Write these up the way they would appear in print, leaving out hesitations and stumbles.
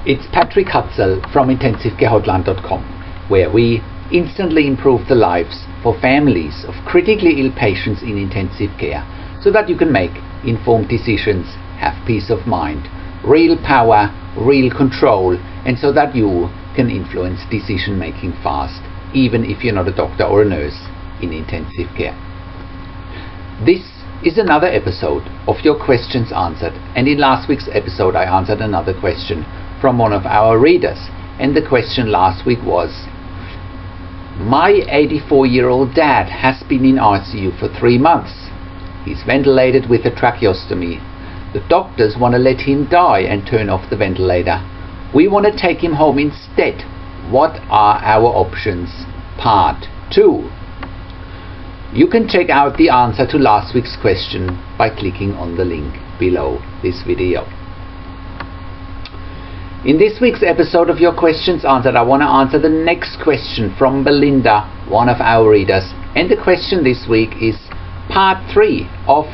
It's Patrick Hutzel from IntensiveCareHotline.com, where we instantly improve the lives for families of critically ill patients in intensive care so that you can make informed decisions, have peace of mind, real power, real control, and so that you can influence decision making fast, even if you're not a doctor or a nurse in intensive care. This is another episode of Your Questions Answered, and in last week's episode I answered another question from one of our readers, and the question last week was: my 84-year-old dad has been in ICU for 3 months. He's ventilated with a tracheostomy. The doctors want to let him die and turn off the ventilator. We want to take him home instead. What are our options? Part 2. You can check out the answer to last week's question by clicking on the link below this video. In this week's episode of Your Questions Answered, I want to answer the next question from Belinda, one of our readers. And the question this week is part 3 of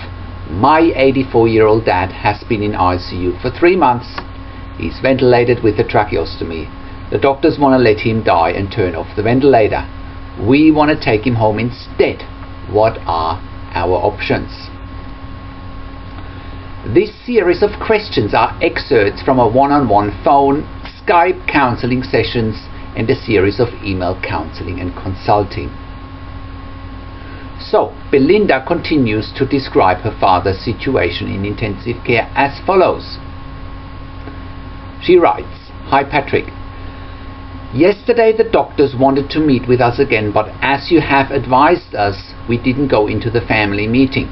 my 84-year-old dad has been in ICU for 3 months. He's ventilated with a tracheostomy. The doctors want to let him die and turn off the ventilator. We want to take him home instead. What are our options? This series of questions are excerpts from a one-on-one phone, Skype counseling sessions and a series of email counseling and consulting. So, Belinda continues to describe her father's situation in intensive care as follows. She writes, "Hi Patrick. Yesterday the doctors wanted to meet with us again, but as you have advised us, we didn't go into the family meeting.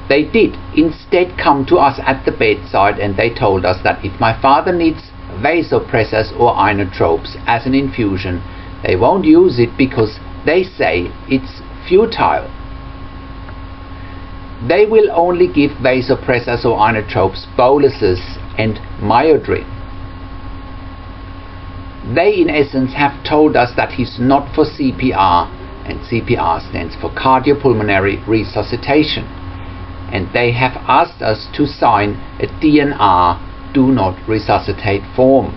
They did instead come to us at the bedside, and they told us that if my father needs vasopressors or inotropes as an infusion, they won't use it because they say it's futile. They will only give vasopressors or inotropes, boluses and myodrin. They in essence have told us that he's not for CPR, and CPR stands for cardiopulmonary resuscitation. And they have asked us to sign a DNR, do not resuscitate form.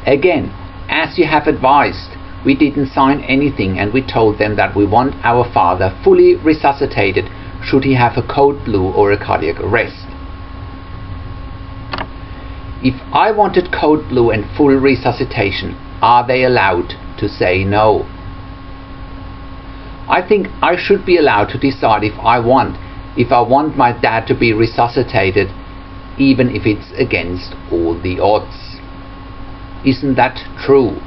Again, as you have advised, we didn't sign anything, and we told them that we want our father fully resuscitated should he have a code blue or a cardiac arrest. If I wanted code blue and full resuscitation, are they allowed to say no? I think I should be allowed to decide if I want my dad to be resuscitated, even if it's against all the odds. Isn't that true?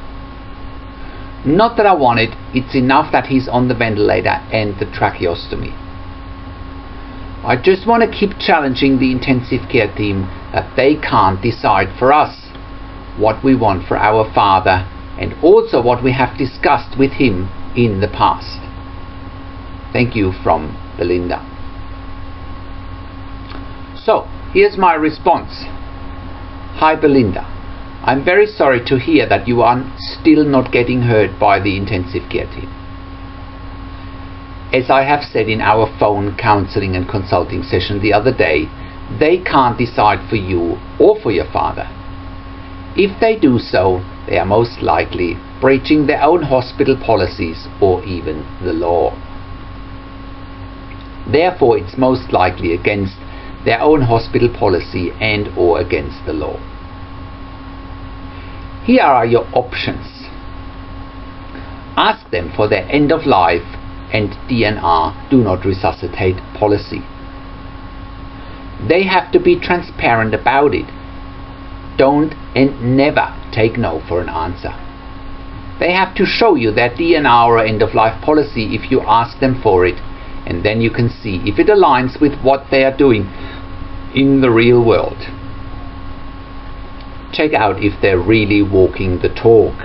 Not that I want it, it's enough that he's on the ventilator and the tracheostomy. I just want to keep challenging the intensive care team that they can't decide for us what we want for our father, and also what we have discussed with him in the past. Thank you, from Belinda." So, here's my response. Hi Belinda. I'm very sorry to hear that you are still not getting heard by the intensive care team. As I have said in our phone counseling and consulting session the other day, they can't decide for you or for your father. If they do so, they are most likely breaching their own hospital policies or even the law. Therefore, it's most likely against their own hospital policy and or against the law. Here are your options. Ask them for their end of life and DNR, do not resuscitate policy. They have to be transparent about it. Don't and never take no for an answer. They have to show you their DNR or end of life policy if you ask them for it, and then you can see if it aligns with what they are doing in the real world. Check out if they're really walking the talk.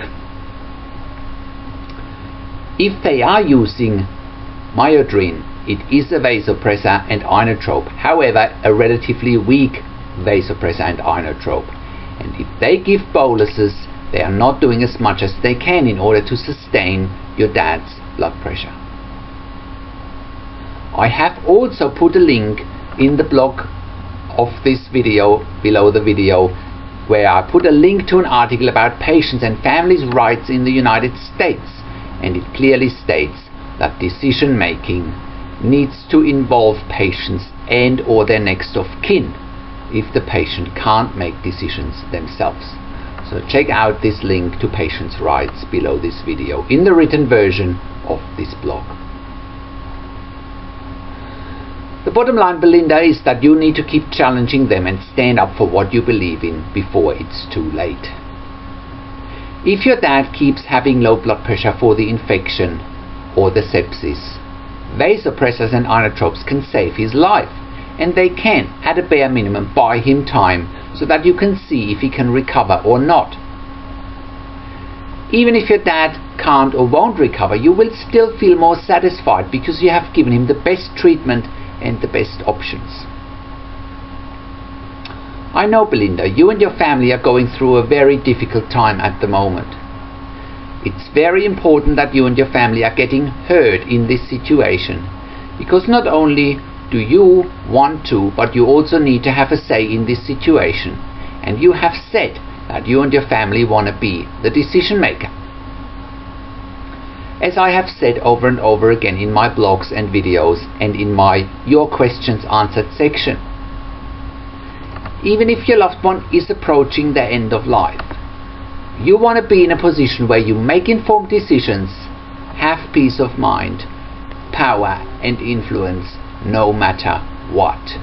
If they are using myodrin, it is a vasopressor and inotrope, however a relatively weak vasopressor and inotrope. And if they give boluses, they are not doing as much as they can in order to sustain your dad's blood pressure. I have also put a link in the blog of this video, below the video, where I put a link to an article about patients and families' rights in the United States, and it clearly states that decision making needs to involve patients and or their next of kin if the patient can't make decisions themselves. So check out this link to patients' rights below this video in the written version of this blog. The bottom line, Belinda, is that you need to keep challenging them and stand up for what you believe in before it's too late. If your dad keeps having low blood pressure for the infection or the sepsis, vasopressors and inotropes can save his life, and they can, at a bare minimum, buy him time so that you can see if he can recover or not. Even if your dad can't or won't recover, you will still feel more satisfied because you have given him the best treatment and the best options. I know, Belinda, you and your family are going through a very difficult time at the moment. It's very important that you and your family are getting heard in this situation, because not only do you want to, but you also need to have a say in this situation, and you have said that you and your family want to be the decision maker. As I have said over and over again in my blogs and videos and in my Your Questions Answered section, even if your loved one is approaching the end of life, you want to be in a position where you make informed decisions, have peace of mind, power and influence no matter what.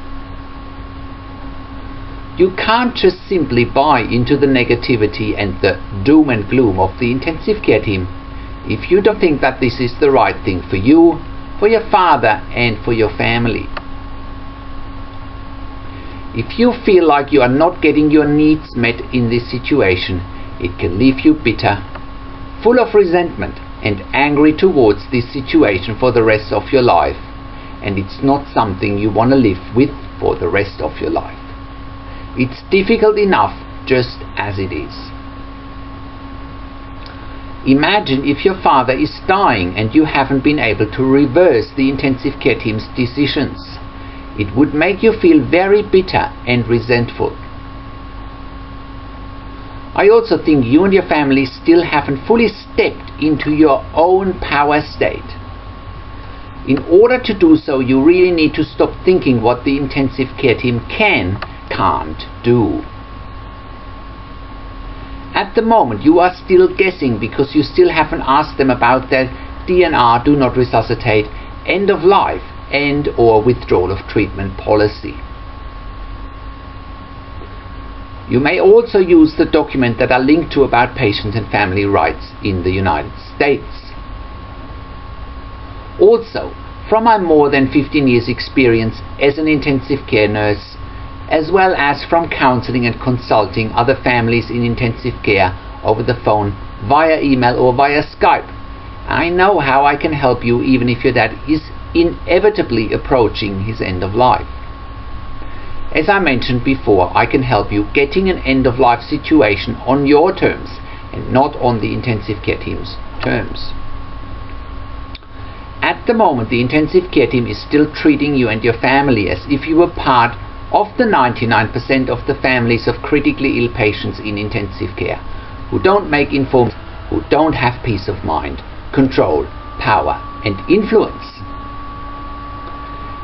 You can't just simply buy into the negativity and the doom and gloom of the intensive care team if you don't think that this is the right thing for you, for your father and for your family. If you feel like you are not getting your needs met in this situation, it can leave you bitter, full of resentment and angry towards this situation for the rest of your life, and it's not something you want to live with for the rest of your life. It's difficult enough just as it is. Imagine if your father is dying and you haven't been able to reverse the intensive care team's decisions. It would make you feel very bitter and resentful. I also think you and your family still haven't fully stepped into your own power state. In order to do so, you really need to stop thinking what the intensive care team can't do. At the moment, you are still guessing because you still haven't asked them about their DNR, do not resuscitate, end of life and or withdrawal of treatment policy. You may also use the document that are linked to about patient and family rights in the United States. Also, from my more than 15 years experience as an intensive care nurse, as well as from counseling and consulting other families in intensive care over the phone, via email or via Skype, I know how I can help you even if your dad is inevitably approaching his end of life. As I mentioned before, I can help you getting an end of life situation on your terms and not on the intensive care team's terms. At the moment, the intensive care team is still treating you and your family as if you were part of the 99% of the families of critically ill patients in intensive care who don't make informed, who don't have peace of mind, control, power and influence.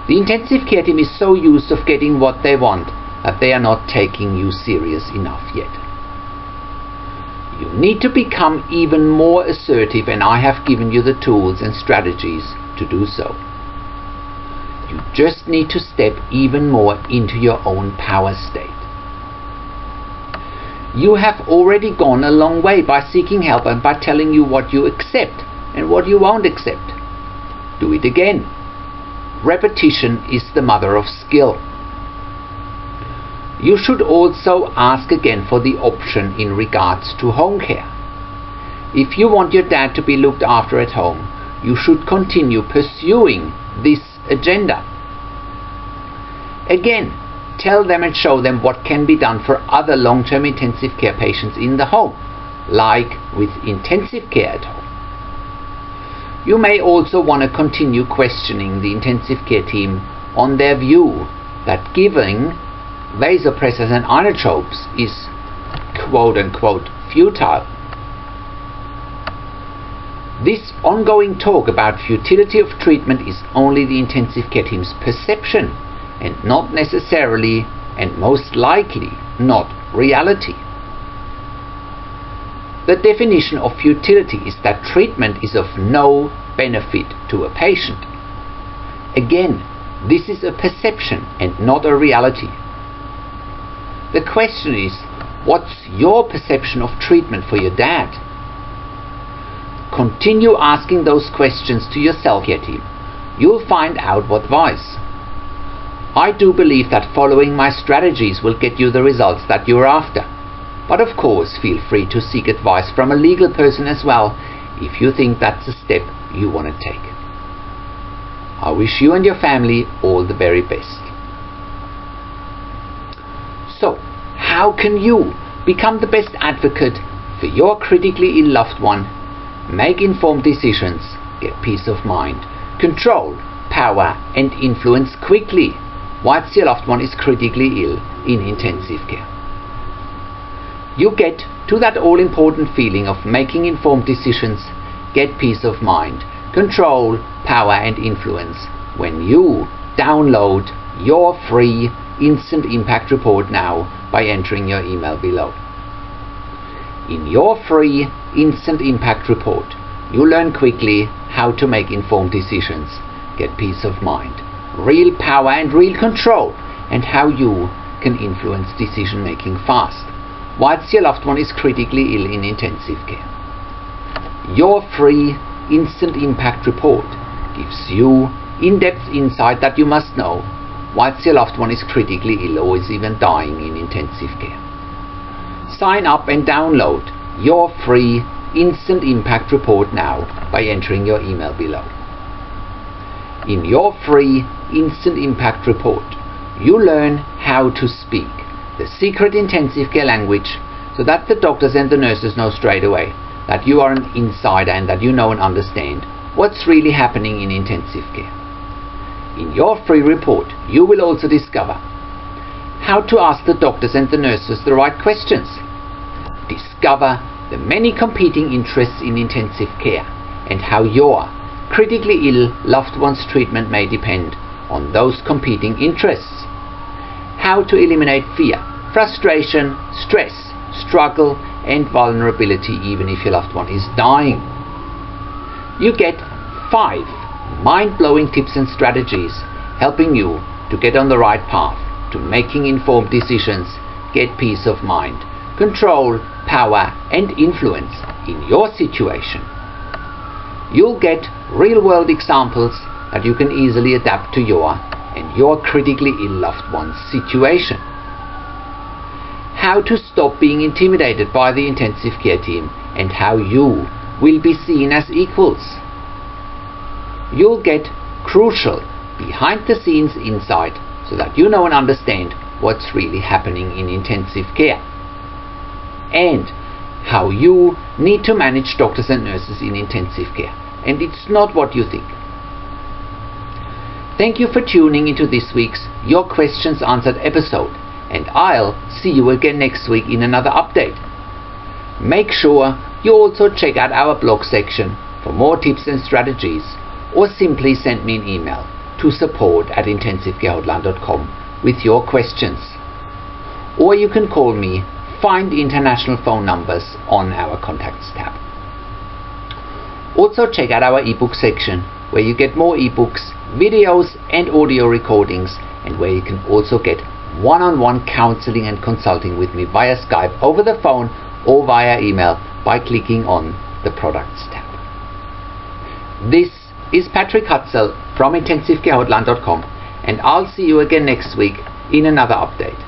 The intensive care team is so used of getting what they want that they are not taking you serious enough yet. You need to become even more assertive, and I have given you the tools and strategies to do so. You just need to step even more into your own power state. You have already gone a long way by seeking help and by telling you what you accept and what you won't accept. Do it again. Repetition is the mother of skill. You should also ask again for the option in regards to home care. If you want your dad to be looked after at home, you should continue pursuing this agenda. Again, tell them and show them what can be done for other long-term intensive care patients in the home, like with intensive care at home. You may also want to continue questioning the intensive care team on their view that giving vasopressors and inotropes is quote-unquote futile. This ongoing talk about futility of treatment is only the intensive care team's perception, and not necessarily, and most likely, not reality. The definition of futility is that treatment is of no benefit to a patient. Again, this is a perception and not a reality. The question is, what's your perception of treatment for your dad? Continue asking those questions to your self-care team. You'll find out what wise. I do believe that following my strategies will get you the results that you're after. But of course, feel free to seek advice from a legal person as well if you think that's a step you want to take. I wish you and your family all the very best. So, how can you become the best advocate for your critically ill loved one, make informed decisions, get peace of mind, control, power and influence quickly once your loved one is critically ill in intensive care? You get to that all-important feeling of making informed decisions, get peace of mind, control, power and influence when you download your free Instant Impact Report now by entering your email below. In your free Instant Impact Report, you learn quickly how to make informed decisions, get peace of mind, real power and real control, and how you can influence decision making fast whilst your loved one is critically ill in intensive care. Your free Instant Impact Report gives you in-depth insight that you must know whilst your loved one is critically ill or is even dying in intensive care. Sign up and download your free Instant Impact Report now by entering your email below. In your free Instant Impact Report, you learn how to speak the secret intensive care language so that the doctors and the nurses know straight away that you are an insider and that you know and understand what's really happening in intensive care. In your free report, you will also discover how to ask the doctors and the nurses the right questions, discover the many competing interests in intensive care and how your critically ill loved one's treatment may depend on those competing interests, how to eliminate fear, frustration, stress, struggle and vulnerability even if your loved one is dying. You get 5 mind-blowing tips and strategies helping you to get on the right path to making informed decisions, get peace of mind, control, power and influence in your situation. You'll get real-world examples that you can easily adapt to your and your critically ill loved one's situation. How to stop being intimidated by the intensive care team and how you will be seen as equals. You'll get crucial behind-the-scenes insight so that you know and understand what's really happening in intensive care and how you need to manage doctors and nurses in intensive care, and it's not what you think. Thank you for tuning into this week's Your Questions Answered episode, and I'll see you again next week in another update. Make sure you also check out our blog section for more tips and strategies, or simply send me an email to support@intensivecarehotline.com with your questions. Or you can call me, find international phone numbers on our contacts tab. Also check out our ebook section where you get more ebooks, videos and audio recordings, and where you can also get one-on-one counseling and consulting with me via Skype, over the phone or via email by clicking on the products tab. This is Patrick Hutzel from intensivecarehotline.com, and I'll see you again next week in another update.